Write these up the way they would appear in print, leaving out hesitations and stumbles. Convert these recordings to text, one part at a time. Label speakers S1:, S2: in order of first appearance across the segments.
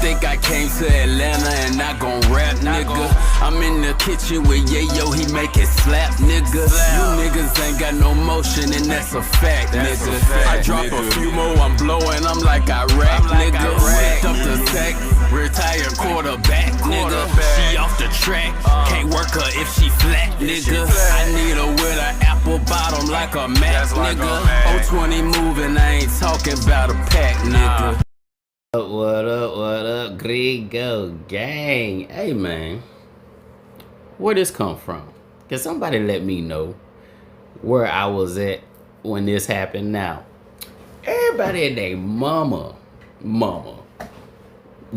S1: think I came to Atlanta and not gon' rap, nigga. I'm in the kitchen with Yayo, he make it slap, nigga. You niggas ain't got no motion and that's a fact, nigga. I drop a few more, I'm blowing, I'm like Iraq, nigga. Whipped up the sack, retired quarterback, nigga. She off the track, can't work her if she flat, nigga. I need her with an apple bottom like a Mac, nigga. 020 moving, I ain't talking about a pack, nigga.
S2: What up, Gringo gang? Hey man, where this come from? Can somebody let me know where I was at when this happened now? Everybody and their mama,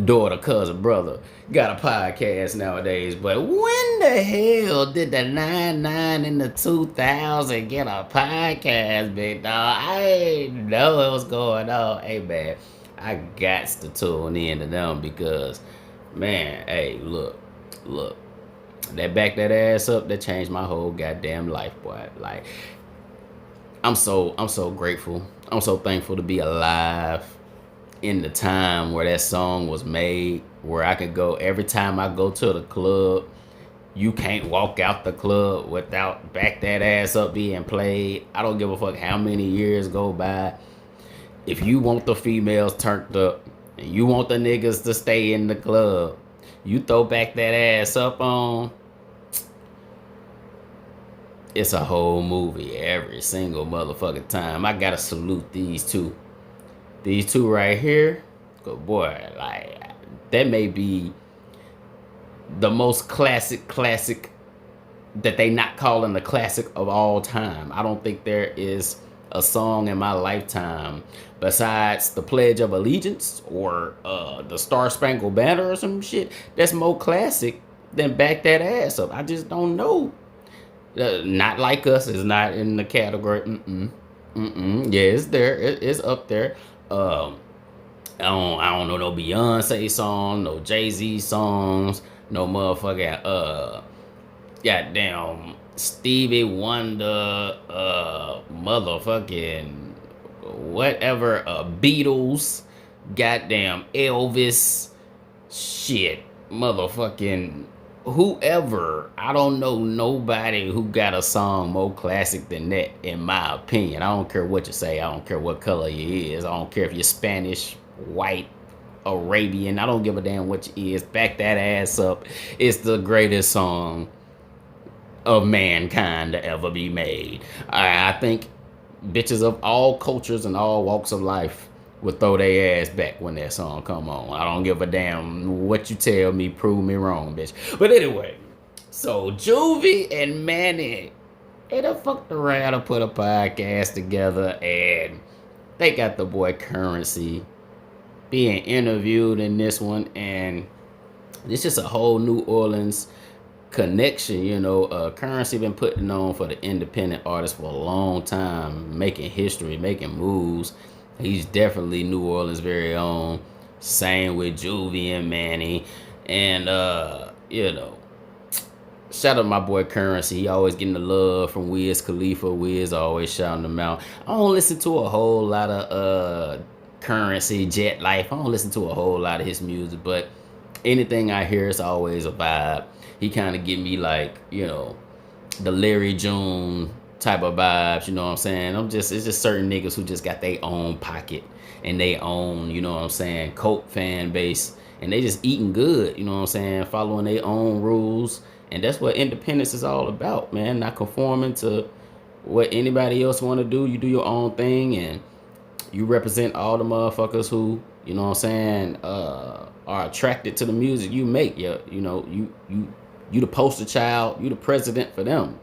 S2: daughter, cousin, brother got a podcast nowadays, but when the hell did the 99 and the 2000 get a podcast, big dog? I ain't know what was going on. Hey man, I got to tune in to them because, man, hey, look, that back that ass up, that changed my whole goddamn life, boy. Like, I'm so grateful. I'm so thankful to be alive in the time where that song was made, where I could go every time I go to the club. You can't walk out the club without back that ass up being played. I don't give a fuck how many years go by. If you want the females turned up and you want the niggas to stay in the club, you throw back that ass up on, it's a whole movie every single motherfucking time. I gotta salute these two. These two right here, good boy, like, that may be the most classic that they not calling the classic of all time. I don't think there is a song in my lifetime besides the Pledge of Allegiance or the Star Spangled Banner or some shit that's more classic than Back That Ass Up. I just don't know. Not Like Us is not in the category. Yeah, it's there. It's up there. I don't know no Beyonce song, no Jay-Z songs, no motherfucking goddamn Stevie Wonder, motherfucking whatever, Beatles, goddamn Elvis, shit, motherfucking whoever. I don't know nobody who got a song more classic than that, in my opinion. I don't care what you say. I don't care what color you is. I don't care if you're Spanish, white, Arabian. I don't give a damn what you is. Back That Ass Up. It's the greatest song of mankind to ever be made. I think bitches of all cultures and all walks of life would throw their ass back when that song come on. I don't give a damn what you tell me, prove me wrong, bitch. But anyway, so Juvie and Manny, they done fucked around and put a podcast together, and they got the boy Currency being interviewed in this one, and it's just a whole New Orleans connection, you know. Currency been putting on for the independent artists for a long time, making history, making moves. He's definitely New Orleans' very own. Same with Juvie and Manny. And, you know, shout out to my boy Currency. He always getting the love from Wiz Khalifa. Wiz always shouting him out. I don't listen to a whole lot of Currency, Jet Life. I don't listen to a whole lot of his music, but anything I hear is always a vibe. He kind of give me, like, you know, the Larry June type of vibes, you know what I'm saying? It's just certain niggas who just got their own pocket and they own, you know what I'm saying, Coke fan base, and they just eating good, you know what I'm saying, following their own rules. And that's what independence is all about, man. Not conforming to what anybody else want to do. You do your own thing, and you represent all the motherfuckers who, you know what I'm saying, are attracted to the music you make. You know, you the poster child, you the president for them.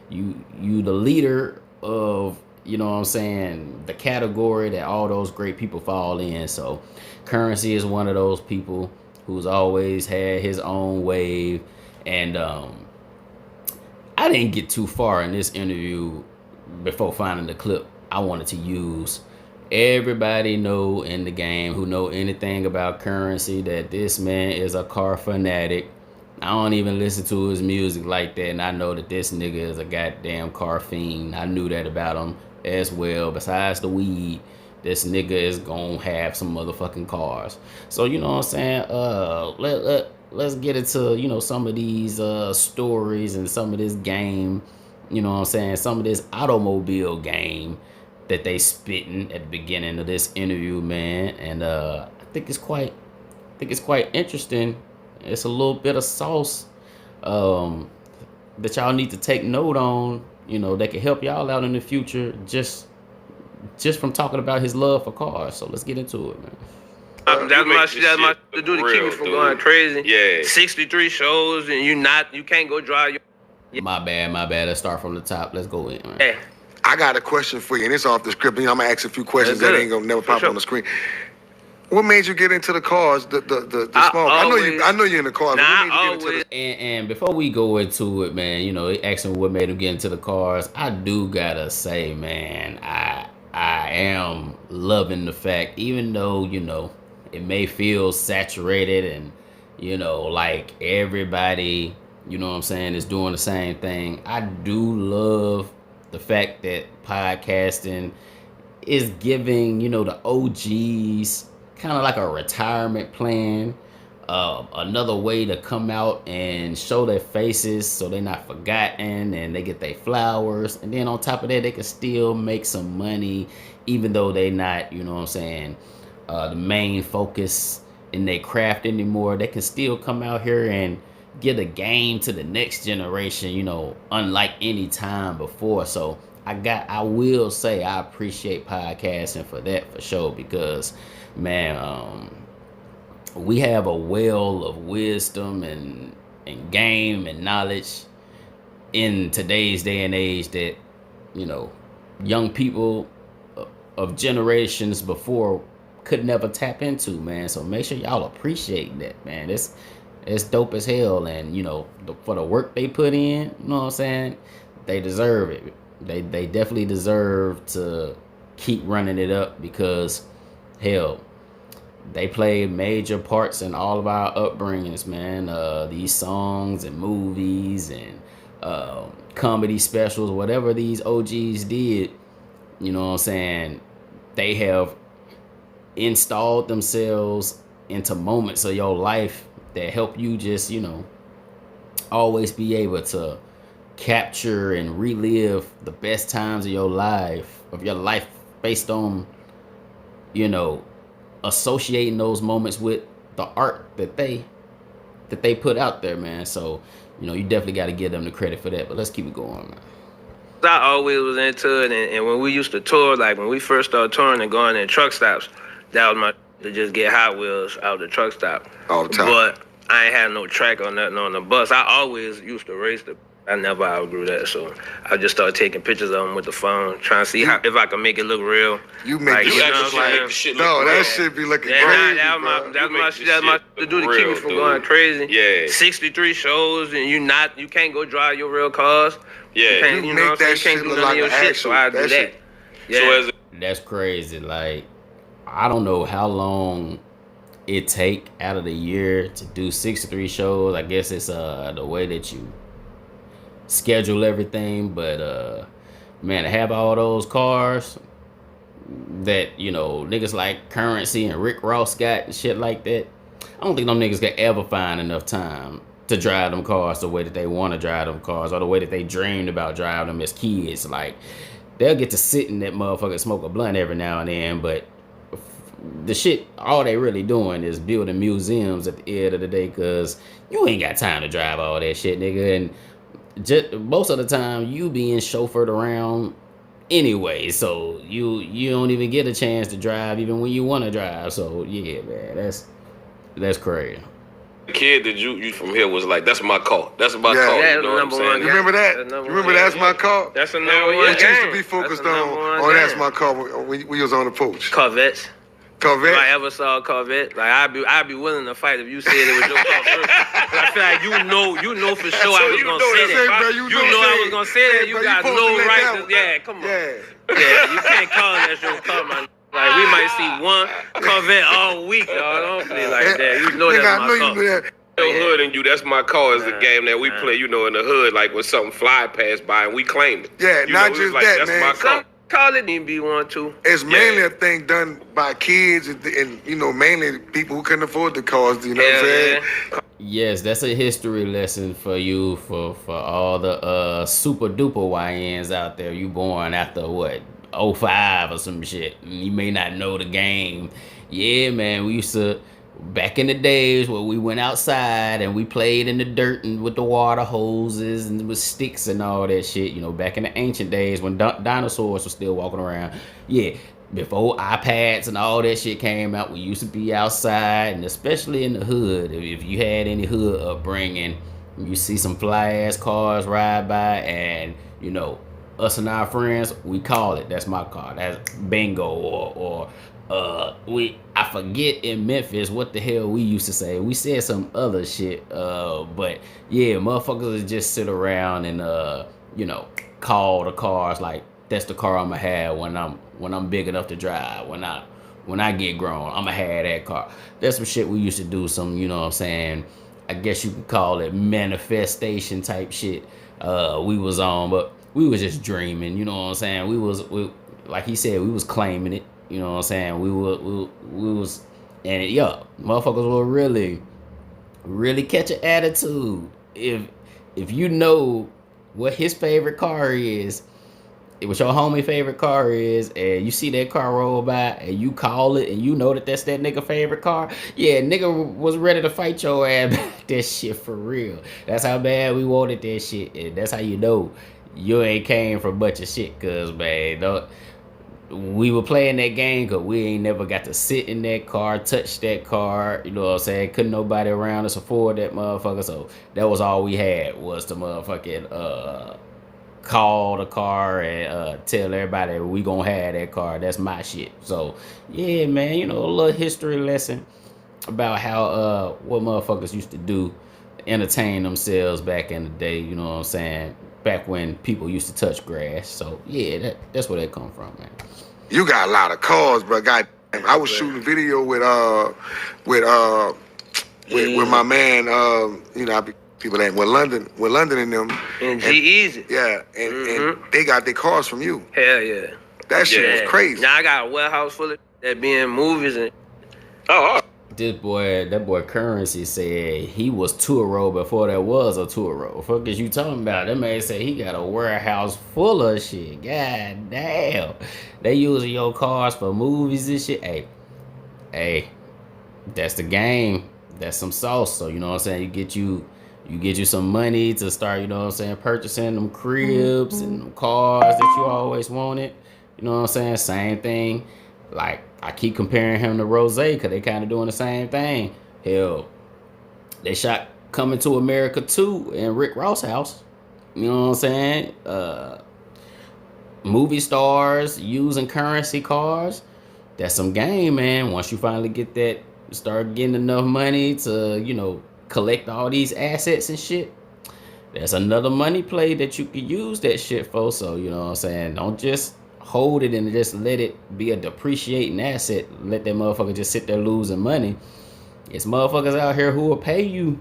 S2: You the leader of, you know what I'm saying, the category that all those great people fall in. So Currency is one of those people who's always had his own wave. And I didn't get too far in this interview before finding the clip I wanted to use. Everybody know in the game who know anything about Currency that this man is a car fanatic. I don't even listen to his music like that, and I know that this nigga is a goddamn car fiend. I knew that about him as well. Besides the weed, this nigga is gonna have some motherfucking cars. So you know what I'm saying? Let's get into, you know, some of these stories and some of this game, you know what I'm saying? Some of this automobile game that they spitting at the beginning of this interview, man. And I think it's quite interesting. It's a little bit of sauce that y'all need to take note on, you know, that can help y'all out in the future just from talking about his love for cars. So let's get into it, man.
S3: That's my to do to keep me from going crazy. Yeah. 63 shows and you can't go drive your
S2: My bad. Let's start from the top. Let's go in, man.
S3: Yeah.
S4: I got a question for you, and it's off the script. You know, I'm gonna ask a few questions that ain't gonna never pop on the screen. What made you get into the cars, the small? I know you're in the cars.
S3: Nah,
S4: what made you get into
S2: And before we go into it, man, you know, asking what made him get into the cars, I do gotta say, man, I am loving the fact, even though, you know, it may feel saturated and, you know, like everybody, you know what I'm saying, is doing the same thing. I do love the fact that podcasting is giving, you know, the OGs kind of like a retirement plan, another way to come out and show their faces so they're not forgotten and they get their flowers. And then on top of that, they can still make some money even though they not, you know what I'm saying, the main focus in their craft anymore. They can still come out here and get a game to the next generation, you know, unlike any time before. So I will say I appreciate podcasting for that, for sure, because man, we have a well of wisdom and game and knowledge in today's day and age that, you know, young people of generations before could never tap into, man. So make sure y'all appreciate that, man. It's dope as hell. And, you know, for the work they put in, you know what I'm saying, they deserve it. They definitely deserve to keep running it up, because hell, they played major parts in all of our upbringings, man. These songs and movies and comedy specials, whatever these OGs did, you know what I'm saying, they have installed themselves into moments of your life that help you just, you know, always be able to capture and relive the best times of your life, based on, you know, associating those moments with the art that they put out there, man. So, you know, you definitely got to give them the credit for that. But let's keep it going, man.
S3: I always was into it, and when we used to tour, like when we first started touring and going in truck stops, that was my to just get Hot Wheels out the truck stop
S4: all the time.
S3: But I ain't had no track or nothing on the bus. I always used to race the. I never outgrew that, so I just started taking pictures of them with the phone, trying to see if I can make it look real.
S4: You make
S3: like,
S4: it
S3: make
S4: the shit look real. That shit be looking crazy. That's my to do to keep me from going crazy. Yeah. 63 shows and you can't go drive your real cars. Yeah. You make that shit look like an actual. So I do that. Yeah.
S2: That's crazy. Like, I don't know how long it take out of the year to do 63 shows. I guess it's the way that you schedule everything, but man, to have all those cars that, you know, niggas like Currency and Rick Ross got and shit like that, I don't think them niggas could ever find enough time to drive them cars the way that they want to drive them cars, or the way that they dreamed about driving them as kids. Like, they'll get to sit in that motherfucker and smoke a blunt every now and then, but the shit, all they really doing is building museums at the end of the day, because you ain't got time to drive all that shit, nigga. And just, most of the time you being chauffeured around anyway, so you don't even get a chance to drive even when you want to drive. So yeah, man, that's crazy.
S5: The kid that you from here was like, that's my car. That's my car.
S3: You
S5: know what I'm saying?
S4: You remember that? You remember That's My Car?
S3: That's a number one.
S4: We used to be focused on That's My Car when we was on the porch.
S3: Corvettes.
S4: Corvette?
S3: If I ever saw a Corvette, like I'd be willing to fight if you said it was your car first. I feel like you know for sure I was gonna say that. You know I was gonna say that. You got no right to. Yeah, come on. Yeah, you can't call that your car, man. Like, we might see one Corvette all week, dog. Don't play like that. You know that's my car.
S5: Your hood and you, that's my car is the game that we play, you know, in the hood, like when something fly past by and we claim it.
S4: Yeah,
S5: you
S4: not
S5: know,
S4: just
S5: like,
S4: that,
S5: that's
S4: man.
S5: my car.
S3: Call it NB1 too.
S4: It's mainly a thing done by kids and you know, mainly people who couldn't afford the cars. You know what I'm saying?
S2: Yes, that's a history lesson for you, for all the super duper YNs out there. You born after what, 05 or some shit. You may not know the game. Yeah, man, we used to, back in the days where we went outside and we played in the dirt and with the water hoses and with sticks and all that shit. You know, back in the ancient days when dinosaurs were still walking around. Yeah. Before iPads and all that shit came out, we used to be outside, and especially in the hood. If you had any hood upbringing, you see some fly ass cars ride by, and you know, us and our friends, we call it. That's my car. That's bingo, or I forget in Memphis what the hell we used to say. We said some other shit. But yeah, motherfuckers would just sit around and you know, call the cars like that's the car I'ma have when I'm big enough to drive. When I get grown, I'ma have that car. That's some shit we used to do. Some, you know what I'm saying, I guess you could call it manifestation type shit. We was on, but we was just dreaming. You know what I'm saying? We like he said, we was claiming it. You know what I'm saying? We was, and yeah, motherfuckers will really catch an attitude if you know what his favorite car is. What your homie favorite car is, and you see that car roll by, and you call it, and you know that that's that nigga favorite car. Yeah, nigga was ready to fight your ass back. That shit for real. That's how bad we wanted that shit, and that's how you know you ain't came for a bunch of shit. Cause man, we were playing that game, cause we ain't never got to sit in that car, touch that car. You know what I'm saying? Couldn't nobody around us afford that motherfucker. So that was all we had was the motherfucking call the car and tell everybody we gonna have that car. That's my shit. So yeah, man, you know, a little history lesson about how what motherfuckers used to do to entertain themselves back in the day. You know what I'm saying? Back when people used to touch grass. So yeah, that's where that come from, man.
S4: You got a lot of cars, bro. Goddamn, I was shooting a video with my man. You know, people that with London in them.
S3: And G-Eazy.
S4: Yeah, and they got their cars from you.
S3: Hell yeah.
S4: That shit was crazy.
S3: Now I got a warehouse full of that be in movies and.
S2: That boy Currency said he was tour road before there was a tour road. Fuck is you talking about? That man said he got a warehouse full of shit. God damn. They using your cars for movies and shit. Hey, that's the game. That's some sauce. So you know what I'm saying? You get you some money to start, you know what I'm saying, purchasing them cribs and them cars that you always wanted. You know what I'm saying? Same thing. Like, I keep comparing him to Rose because they kind of doing the same thing. Hell, they shot Coming to America 2 in Rick Ross' house. You know what I'm saying? Movie stars using Currency cars. That's some game, man. Once you finally get that, start getting enough money to, you know, collect all these assets and shit, that's another money play that you could use that shit for. So, you know what I'm saying? Don't just hold it and just let it be a depreciating asset. Let that motherfucker just sit there losing money. It's motherfuckers out here who will pay you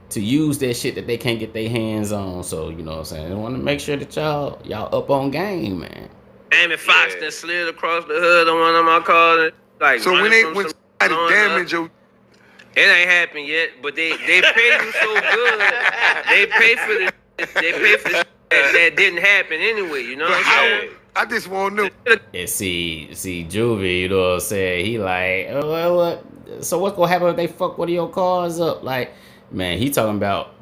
S2: to use that shit that they can't get their hands on. So, you know what I'm saying? I want to make sure that y'all up on game, man.
S3: Jamie Foxx that slid across the hood on one of my cars. Like,
S4: so when somebody damage your...
S3: It ain't happened yet, but they pay you so good. They pay for the that didn't happen anyway. You know what I'm saying?
S4: I just want to know.
S2: And see, Juvie, you know what I'm saying? He like, oh, what? So what's gonna happen if they fuck one of your cars up? Like, man, he talking about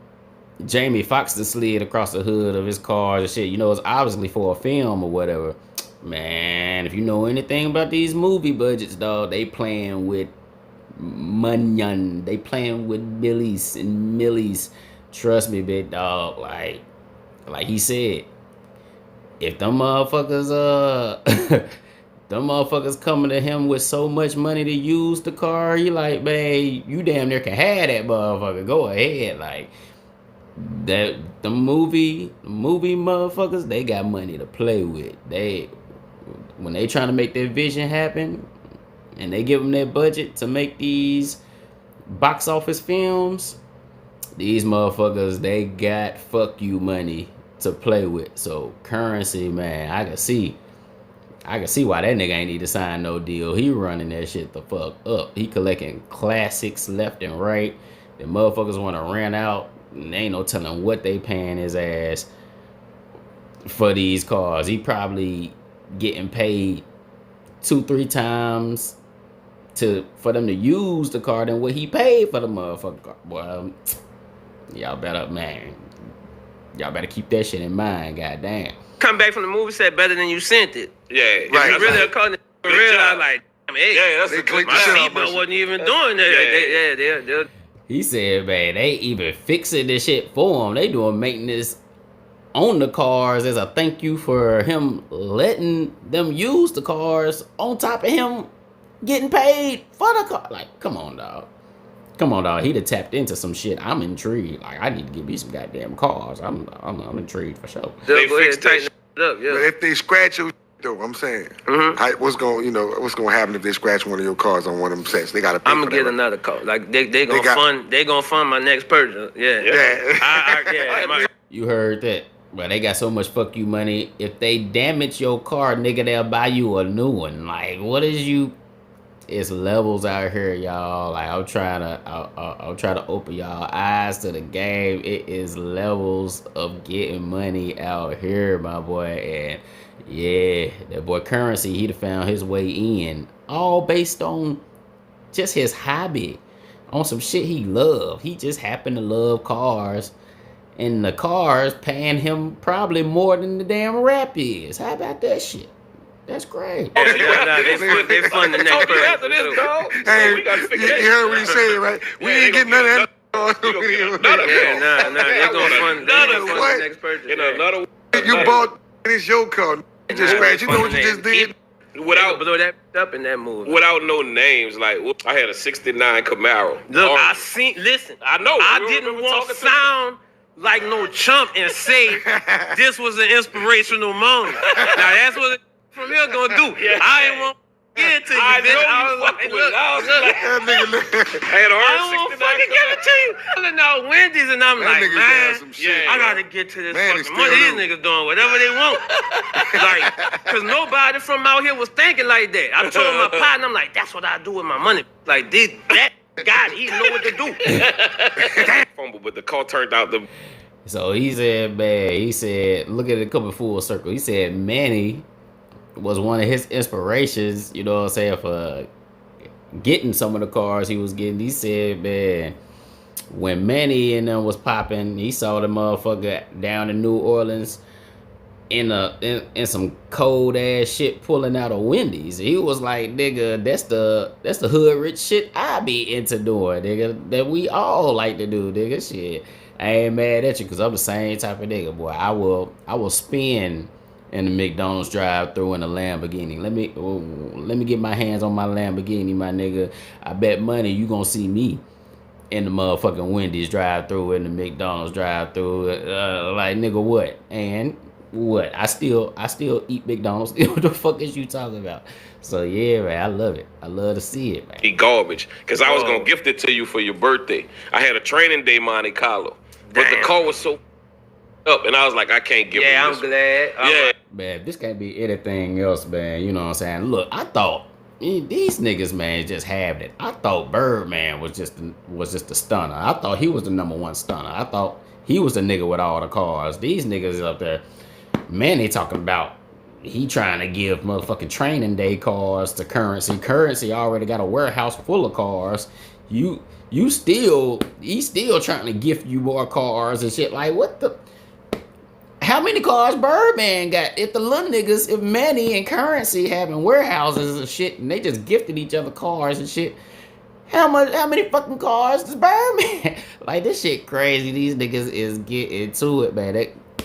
S2: Jamie Foxx that slid across the hood of his car and shit. You know, it's obviously for a film or whatever. Man, if you know anything about these movie budgets, dog, they playing with money. They playing with billies and millies. Trust me, big dog. Like he said, if them motherfuckers them motherfuckers coming to him with so much money to use the car, he like, man, you damn near can have that motherfucker. Go ahead. Like, that the movie motherfuckers, they got money to play with. When they trying to make their vision happen, and they give them their budget to make these box office films, these motherfuckers, they got fuck you money to play with. So Currency, man, I can see I can see why that nigga ain't need to sign no deal. He running that shit the fuck up. He collecting classics left and right. The motherfuckers want to rent out. And ain't no telling what they paying his ass for these cars. He probably getting paid 2-3 times for them to use the car than what he paid for the motherfucking car. Well, y'all better keep that shit in mind. Goddamn.
S3: Come back from the movie set better than you sent it.
S5: Yeah,
S3: right. Really, for real, I like.
S5: That's a good
S3: my seatbelt wasn't even doing that. Yeah.
S2: He said, man, they even fixing this shit for him. They doing maintenance on the cars as a thank you for him letting them use the cars on top of him getting paid for the car. Like, come on, dog. He'd have tapped into some shit. I'm intrigued. Like, I need to get me some goddamn cars. I'm intrigued for sure.
S3: They fixed that shit up, yeah.
S4: But if they scratch you, though, I'm saying, what's gonna happen if they scratch one of your cars on one of them sets? They gotta pay
S3: I'm gonna get another car. Like they gonna fund my next purchase. Yeah.
S2: You heard that? Well, they got so much fuck you money. If they damage your car, nigga, they'll buy you a new one. Like, what is you? It's levels out here, y'all. Like, I'll try to open y'all eyes to the game. It is levels of getting money out here, my boy. And yeah, that boy Currency, he'd have found his way in, all based on just his hobby, on some shit he loved. He just happened to love cars, and the cars paying him probably more than the damn rap is. How about that shit? That's great.
S3: They fund the next person.
S5: After this, dog.
S4: Hey,
S5: we gotta figure that
S4: you heard what he said, right? We ain't getting none of that.
S3: They gonna fund the next person.
S4: You bought this your car. You just scratched. You know what you just did?
S5: Without
S3: blow that up in that movie.
S5: Without no names, like I had a '69 Camaro.
S3: Look, I know. I didn't want to sound like no chump and say this was an inspirational moment. Now that's what from here gonna do. Yeah. I ain't want to get it to you. I was like, look.
S5: I had a
S3: I don't fucking give it to you. I'm looking out Wendy's and I'm like, man, I gotta get to this fucking money. These niggas doing whatever they want. Like, cause nobody from out here was thinking like that. I told my partner, I'm like, that's what I do with my money. Like this, that guy, he know what to do.
S5: Fumble, but the car turned out the.
S2: So he said, look at it coming full circle. He said Manny was one of his inspirations, you know what I'm saying, for getting some of the cars he was getting. He said, man, when Manny and them was popping, he saw the motherfucker down in New Orleans in some cold ass shit pulling out of Wendy's. He was like, nigga, that's the hood rich shit I be into doing, nigga, that we all like to do, nigga. Shit, I ain't mad at you because I'm the same type of nigga, boy. I will spin in the McDonald's drive-thru in a Lamborghini. Let me get my hands on my Lamborghini, my nigga. I bet money you gonna see me in the motherfucking Wendy's drive-thru, in the McDonald's drive-thru. Like, nigga, what? And what? I still eat McDonald's. What the fuck is you talking about? So yeah, man, I love it. I love to see it, man.
S5: Be garbage, because I was gonna gift it to you for your birthday. I had a training day Monte Carlo, but the car was so up, and I was like, I can't give.
S3: Yeah, I'm glad.
S5: Yeah,
S2: man, this can't be anything else, man. You know what I'm saying? Look, I thought these niggas, man, just having it. I thought Birdman was just the stunner. I thought he was the number one stunner. I thought he was the nigga with all the cars. These niggas up there, man, they talking about he trying to give motherfucking training day cars to Currency. Currency already got a warehouse full of cars. He's still trying to gift you more cars and shit. Like, what the? How many cars Birdman got? If the little niggas, if Manny and Currency having warehouses and shit, and they just gifted each other cars and shit, how many fucking cars does Birdman? Like, this shit crazy. These niggas is getting to it, man.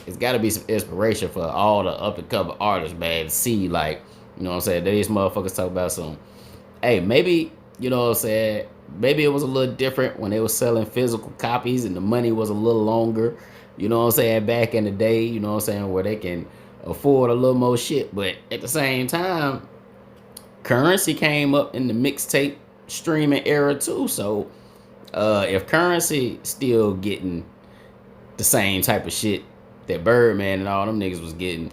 S2: It's got to be some inspiration for all the up and coming artists, man. To see, like, you know what I'm saying? These motherfuckers talk about some. Hey, maybe, you know what I'm saying? Maybe it was a little different when they were selling physical copies and the money was a little longer. You know what I'm saying? Back in the day, you know what I'm saying, where they can afford a little more shit. But at the same time, Currency came up in the mixtape streaming era too. So if Currency still getting the same type of shit that Birdman and all them niggas was getting,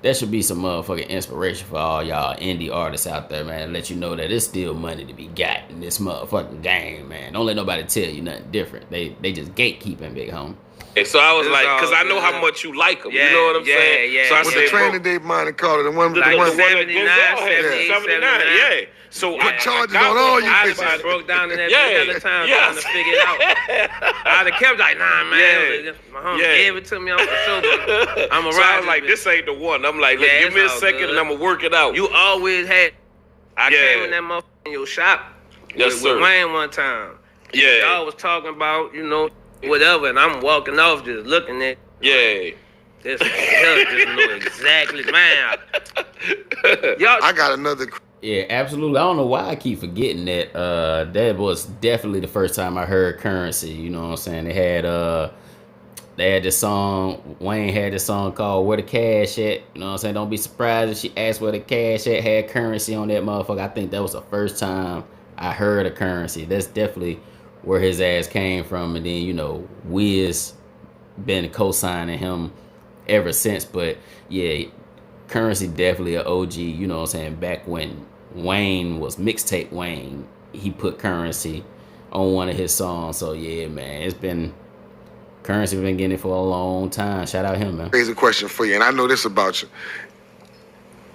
S2: that should be some motherfucking inspiration for all y'all indie artists out there, man. Let you know that it's still money to be got in this motherfucking game, man. Don't let nobody tell you nothing different. They just gatekeeping, big home.
S5: And so I was like, because I know how much you like them. You know what I'm saying?
S4: Yeah.
S5: So I
S4: With
S5: said,
S4: the
S5: training
S4: day Monte Carlo, the one with the
S3: 79,
S5: 79, yeah. So
S4: put charges on all you
S3: I
S4: bitches.
S3: broke down in that other time trying to figure it out. I'd have kept like, nah, man. My homie gave it to me. I'm for sure. I'm a
S5: so I was like, this ain't the one. I'm like, give me a second and I'm going to work it out.
S3: You always had. I came in that motherfucker in your shop with Wayne one time.
S5: Yeah.
S3: Y'all was talking about, whatever, and I'm walking off just looking at.
S5: Yeah.
S3: This just know exactly, man. Y'all.
S4: I got another.
S2: Yeah, absolutely. I don't know why I keep forgetting that. That was definitely the first time I heard Currency. You know what I'm saying? They had this song. Wayne had this song called "Where the Cash At." You know what I'm saying? Don't be surprised if she asked where the cash at. Had Currency on that motherfucker. I think that was the first time I heard of Currency. That's definitely where his ass came from. And then Wiz been co-signing him ever since. But yeah, Currency definitely an OG. You know what I'm saying? Back when Wayne was mixtape Wayne, he put Currency on one of his songs. So yeah, man, Currency been getting it for a long time. Shout out him, man.
S4: Here's a question for you, and I know this about you.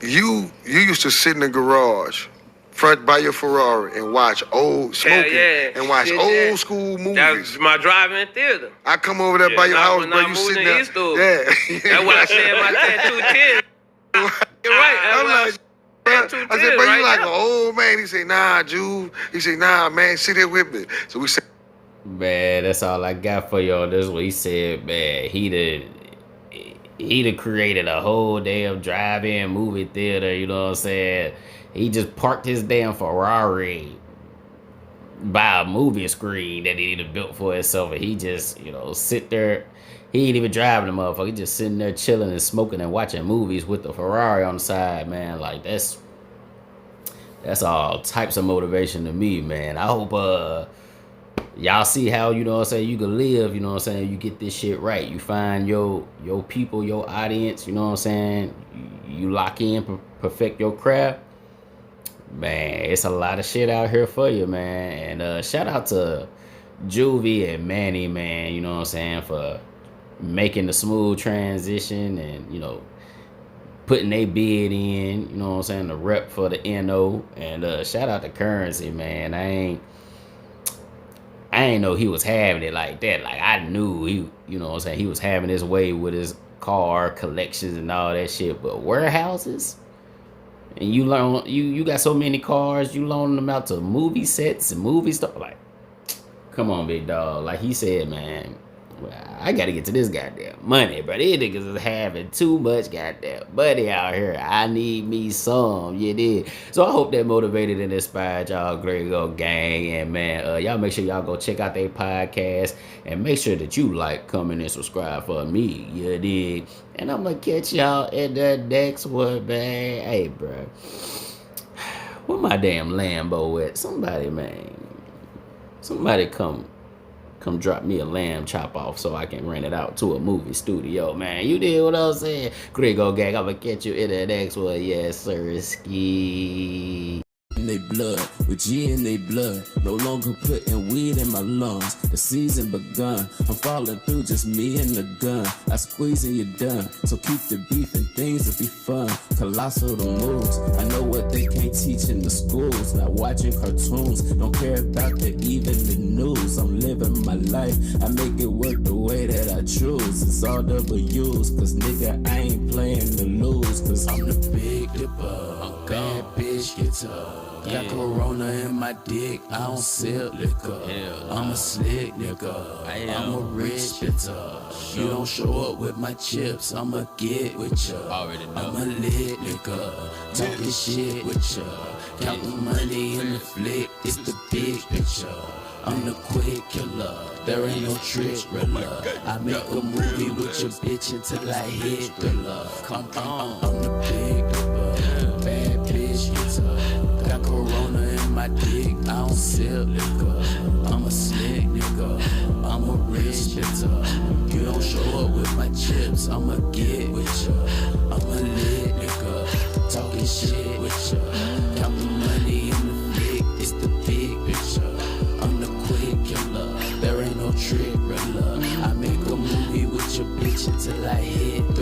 S4: You used to sit in the garage, front by your Ferrari, and watch old school movies.
S3: That's my driving theater.
S4: I come over there by your house, bro. You sitting there.
S3: That's what I said. My tattoo 10. You're right.
S4: I'm like. I said, but you like an old man. He said, nah, Jude. He said, nah, man, sit here with me. So we said,
S2: man, that's all I got for y'all. This is what he said, man. He done created a whole damn drive-in movie theater, you know what I'm saying? He just parked his damn Ferrari by a movie screen that he done built for himself. And he just, sit there. He ain't even driving the motherfucker. He just sitting there chilling and smoking and watching movies with the Ferrari on the side, man. Like, that's all types of motivation to me, man. I hope y'all see how, you can live, you get this shit right. You find your people, your audience, you lock in, perfect your craft. Man, it's a lot of shit out here for you, man. And shout out to Juvie and Manny, man, for making the smooth transition and, putting their bid in, the rep for the NO. And shout out to Currency, man. I ain't know he was having it like that. Like, I knew he, he was having his way with his car collections and all that shit. But warehouses? And you got so many cars, you loaning them out to movie sets and movie stuff. Like, come on, big dog. Like he said, man, I gotta get to this goddamn money, bro. These niggas is having too much goddamn money out here. I need me some, you did. So I hope that motivated and inspired y'all, Grego gang. And man, y'all make sure y'all go check out their podcast and make sure that you like, comment, and subscribe for me, you did. And I'm gonna catch y'all in the next one, man. Hey, bro, where my damn Lambo at? Somebody come drop me a lamb chop off so I can rent it out to a movie studio, man. You did what I was saying. Grego gang, I'm gonna catch you in the next one. Yes, sir. Ski. In they blood, with G in they blood. No longer putting weed in my lungs. The season begun. I'm falling through, just me and the gun. I squeeze and you're done. So keep the beef and things will be fun. Colossal the moves. I know what they can't teach in the schools. Not watching cartoons. Don't care about even the news. I'm living my life. I make it work the way that I choose. It's all W's. Cause nigga, I ain't playing to lose. Cause I'm the big dipper. I'm bad bitch guitar. Got Corona in my dick, I don't sip liquor. I'm a slick nigga, I'm a rich bitter. You don't show up with my chips, I'ma get with ya. I'm a lit nigga, talking shit with ya. Counting money in the flick, it's the big picture. I'm the quick killer, there ain't no trick thriller. I make a movie with your bitch until I hit thriller. Come on, I'm the big dipper, bad bitch guitar. Got Corona in my
S1: my dick, I don't sip liquor. I'm a slick nigga, I'm a rich nigga. You don't show up with my chips, I'ma get with ya. I'm a lit nigga, talking shit with ya. Count the money in the flick, it's the big picture. I'm the quick killer, there ain't no trick, brother. I make a movie with your bitch until I hit